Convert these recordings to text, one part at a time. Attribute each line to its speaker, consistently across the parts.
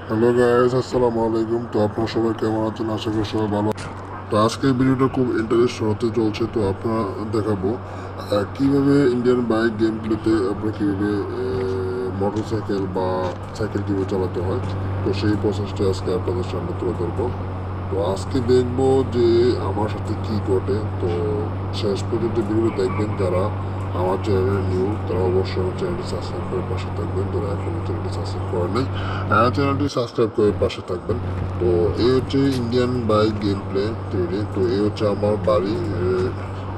Speaker 1: Hello guys, আসসালামু আলাইকুম। তো আপনারা সবাই কেমন আছেন? আশা করি সবাই ভালো। তো আজকের ভিডিওটা খুব ইন্টারেস্ট হতে চলছে। তো আপনারা দেখাবো কিভাবে ইন্ডিয়ান বাইক গেম প্লেতে আপনারা কীভাবে মোটর সাইকেল বা সাইকেল কীভাবে চালাতে হয়। তো সেই প্রসেসটা আজকে আপনাদের সামনে তুলে ধরবো। তো আজকে দেখবো যে আমার সাথে কি ঘটে। তো শেষ পর্যন্ত ভিডিও দেখবেন। যারা আমার চ্যানেলে নিউ তারা অবশ্যই আমার চ্যানেলটি সাবস্ক্রাইব করে পাশে থাকবেন। যারা এখনও চ্যানেলটি সাবস্ক্রাইব করেন নাই চ্যানেলটি সাবস্ক্রাইব করে পাশে থাকবেন। তো এই হচ্ছে ইন্ডিয়ান বাইক গেম প্লে তৈরি। তো এই হচ্ছে আমার বাড়ি।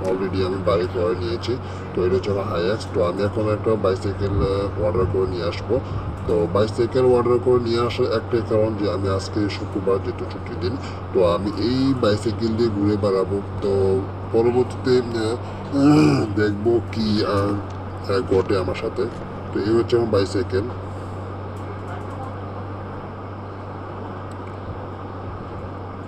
Speaker 1: অলরেডি আমি বাড়ি করে নিয়েছি। তো এটা হচ্ছে আমার হাইএক্স। তো আমি এখন একটা বাইসাইকেল অর্ডার করে নিয়ে আসবো। তো বাইসাইকেল অর্ডার করে নিয়ে আসার একটাই কারণ যে আমি আজকে শুক্রবার যেহেতু ছুটির দিন, তো আমি এই বাইসাইকেল দিয়ে ঘুরে বেড়াবো। তো পরবর্তীতে দেখবো কি ঘটে আমার সাথে। তো এই হচ্ছে আমার বাইসাইকেল।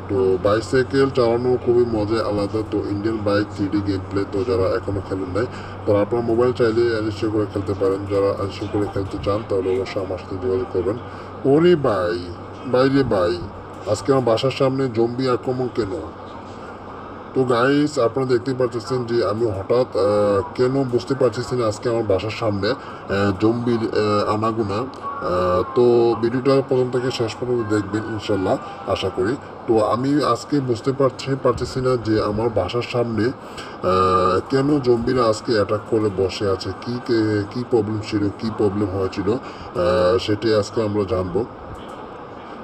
Speaker 1: তো বাইসাইকেল চালানো খুবই মজা আলাদা। তো Indian bike three D game play, তো যারা এখনো খেলেন নাই তারা আপনার মোবাইল চাইলে ইনস্টল করে খেলতে পারেন। যারা ইনস্টল করে খেলতে চান তাহলে অবশ্যই আমার সাথে যোগাযোগ করবেন। ওরে ভাই, বাইরে ভাই, আজকে আমার বাসার সামনে জম্বি আক্রমণ কেন? তো গাইস, আপনারা দেখতেই পাচ্ছেন যে আমি হঠাৎ কেন বুঝতে পারতেছি না আজকে আমার বাসার সামনে জম্বির আনাগোনা। তো ভিডিওটা প্রথম থেকে শেষ পর্যন্ত দেখবেন ইনশাল্লাহ, আশা করি। তো আমি আজকে বুঝতে পারতেছি না যে আমার বাসার সামনে কেন জম্বিরা আজকে অ্যাটাক করে বসে আছে। কি প্রবলেম ছিল, কি প্রবলেম হয়েছিল, সেটাই আজকে আমরা জানবো।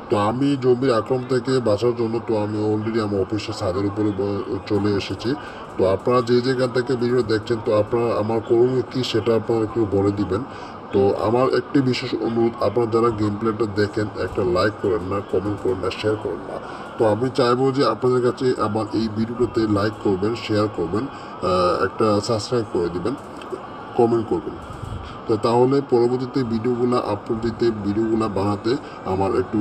Speaker 1: তো আমি জম্বির আক্রমণ থেকে বাঁচার জন্য তো আমি অলরেডি আমার অফিসের ছাদের উপরে চলে এসেছি। তো আপনারা যে জায়গা থেকে ভিডিও দেখছেন, তো আপনারা আমার করণীয় কী সেটা আপনারা একটু বলে দিবেন। তো আমার একটি বিশেষ অনুরোধ, আপনারা যারা গেম প্লেটা দেখেন একটা লাইক করেন না, কমেন্ট করেন না, শেয়ার করেন না। তো আমি চাইবো যে আপনাদের কাছে আমার এই ভিডিওটাতে লাইক করবেন, শেয়ার করবেন, একটা সাবস্ক্রাইব করে দিবেন, কমেন্ট করবেন। তো তাহলে পরবর্তীতে ভিডিওগুলো আপলোড দিতে, ভিডিওগুলো বানাতে আমার একটু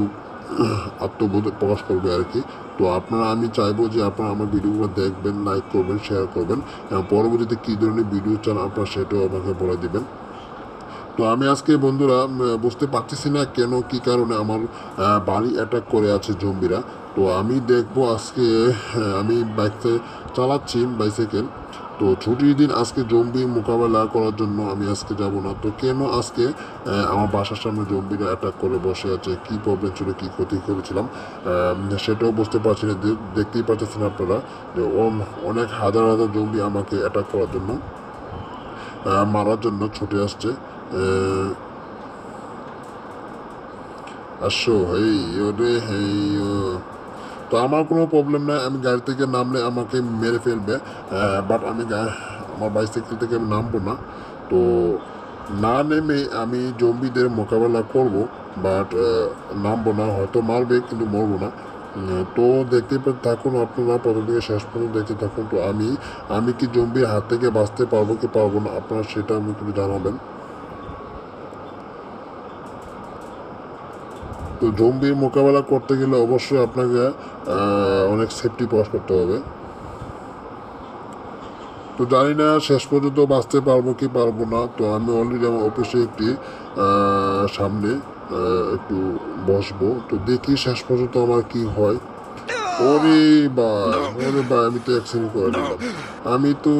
Speaker 1: আত্মবোধ প্রকাশ করবে আর কি। তো আমি চাইবো যে আপনারা আমার ভিডিওগুলো দেখবেন, লাইক করবেন, শেয়ার করবেন, এবং পরবর্তীতে কী ধরনের ভিডিও চান আপনারা সেটাও আমাকে বলে দিবেন। তো আমি আজকে বন্ধুরা বুঝতে পারতেছি না কেন, কি কারণে আমার বাড়ি অ্যাটাক করে আছে জম্বিরা। তো আমি দেখবো আজকে। আমি বাইকতে চালাচ্ছি বাইসাইকেল। তো ছুটির দিন আজকে জম্বির মোকাবেলা করার জন্য আমি আজকে যাব না। তো কেন আজকে আমার বাসার সামনে জম্বিরা অ্যাটাক করে বসে আছে, কি প্রবলেম ছিল, কি ক্ষতি করেছিলাম সেটাও বুঝতে পারছি না। দেখতেই পাচ্ছেন আপনারা যে অনেক হাজার হাজার জম্বি আমাকে অ্যাটাক করার জন্য, মারার জন্য ছুটে আসছে। আসো হেই ওরে হেই ও। তো আমার কোনো প্রবলেম নাই, আমি গাড়ি থেকে নামলে আমাকে মেরে ফেলবে। বাট আমি আমার বাইসাইকেল থেকে আমি নামবো না। তো না নেমে আমি জম্বিদের মোকাবেলা করব। বাট নামবো না, হয়তো মারবে কিন্তু মরবো না। তো দেখতে থাকুন আপনারা, প্রথম থেকে শেষ পর্যন্ত দেখতে থাকুন। তো আমি কি জম্বির হাত থেকে বাঁচতে পারবো কি পারবো না, আপনারা সেটা আমি একটু জানাবেন। তো জম্বির মোকাবেলা করতে গেলে অবশ্যই আপনাকে অনেক সেফটি প্রকাশ করতে হবে। তো জানি না শেষ পর্যন্ত বাঁচতে পারবো কি পারবো না। তো আমি অলরেডি আমার অফিসে একটি সামনে একটু বসবো। তো দেখি শেষ পর্যন্ত আমার কি হয়। ওরে ভাই, ওরে ভাই, আমি তো অ্যাক্সিডেন্ট করে নিলাম। আমি তো